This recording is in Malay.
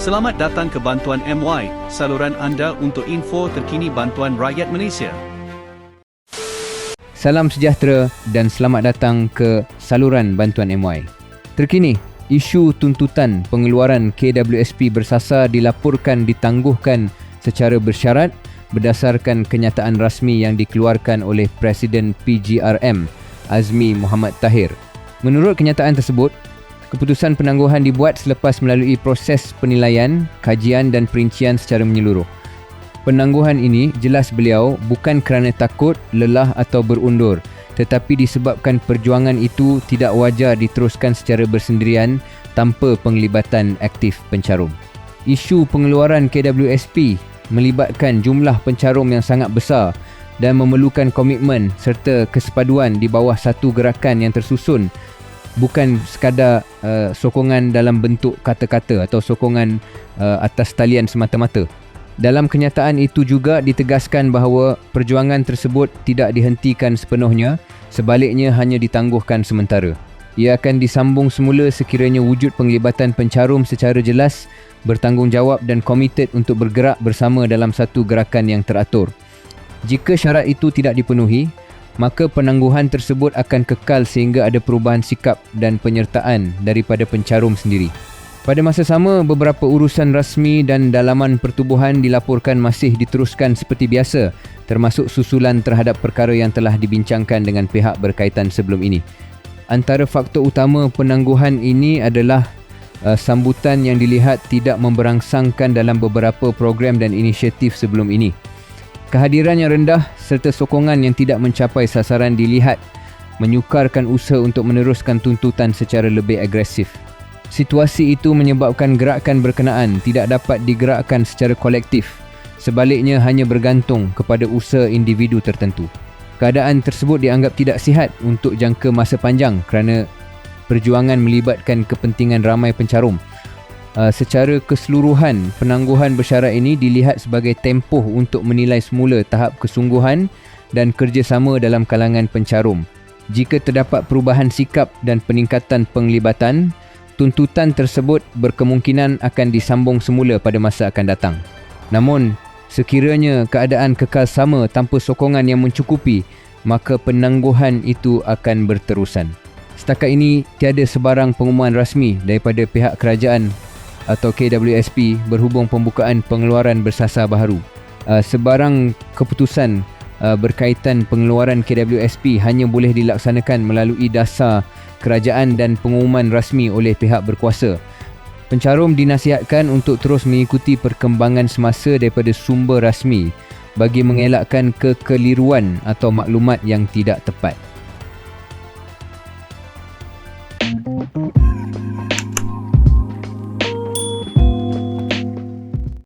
Selamat datang ke Bantuan MY, saluran anda untuk info terkini bantuan rakyat Malaysia. Salam sejahtera dan selamat datang ke saluran Bantuan MY. Terkini, isu tuntutan pengeluaran KWSP bersasar dilaporkan ditangguhkan secara bersyarat berdasarkan kenyataan rasmi yang dikeluarkan oleh Presiden PGRM, Azmi Mohamad Tahir. Menurut kenyataan tersebut, keputusan penangguhan dibuat selepas melalui proses penilaian, kajian dan perincian secara menyeluruh. Penangguhan ini, jelas beliau, bukan kerana takut, lelah atau berundur, tetapi disebabkan perjuangan itu tidak wajar diteruskan secara bersendirian tanpa penglibatan aktif pencarum. Isu pengeluaran KWSP melibatkan jumlah pencarum yang sangat besar dan memerlukan komitmen serta kesepaduan di bawah satu gerakan yang tersusun, bukan sekadar sokongan dalam bentuk kata-kata atau sokongan atas talian semata-mata. Dalam kenyataan itu juga ditegaskan bahawa perjuangan tersebut tidak dihentikan sepenuhnya, sebaliknya hanya ditangguhkan sementara. Ia akan disambung semula sekiranya wujud penglibatan pencarum secara jelas, bertanggungjawab dan komited untuk bergerak bersama dalam satu gerakan yang teratur. Jika syarat itu tidak dipenuhi, maka penangguhan tersebut akan kekal sehingga ada perubahan sikap dan penyertaan daripada pencarum sendiri. Pada masa sama, beberapa urusan rasmi dan dalaman pertubuhan dilaporkan masih diteruskan seperti biasa, termasuk susulan terhadap perkara yang telah dibincangkan dengan pihak berkaitan sebelum ini. Antara faktor utama penangguhan ini adalah sambutan yang dilihat tidak memberangsangkan dalam beberapa program dan inisiatif sebelum ini. Kehadiran yang rendah serta sokongan yang tidak mencapai sasaran dilihat menyukarkan usaha untuk meneruskan tuntutan secara lebih agresif. Situasi itu menyebabkan gerakan berkenaan tidak dapat digerakkan secara kolektif, sebaliknya hanya bergantung kepada usaha individu tertentu. Keadaan tersebut dianggap tidak sihat untuk jangka masa panjang kerana perjuangan melibatkan kepentingan ramai pencarum. Secara keseluruhan, penangguhan bersyarat ini dilihat sebagai tempoh untuk menilai semula tahap kesungguhan dan kerjasama dalam kalangan pencarum. Jika terdapat perubahan sikap dan peningkatan penglibatan, tuntutan tersebut berkemungkinan akan disambung semula pada masa akan datang. Namun, sekiranya keadaan kekal sama tanpa sokongan yang mencukupi, maka penangguhan itu akan berterusan. Setakat ini, tiada sebarang pengumuman rasmi daripada pihak kerajaan atau KWSP berhubung pembukaan pengeluaran bersasar baharu. Sebarang keputusan berkaitan pengeluaran KWSP hanya boleh dilaksanakan melalui dasar kerajaan dan pengumuman rasmi oleh pihak berkuasa. Pencarum dinasihatkan untuk terus mengikuti perkembangan semasa daripada sumber rasmi bagi mengelakkan kekeliruan atau maklumat yang tidak tepat.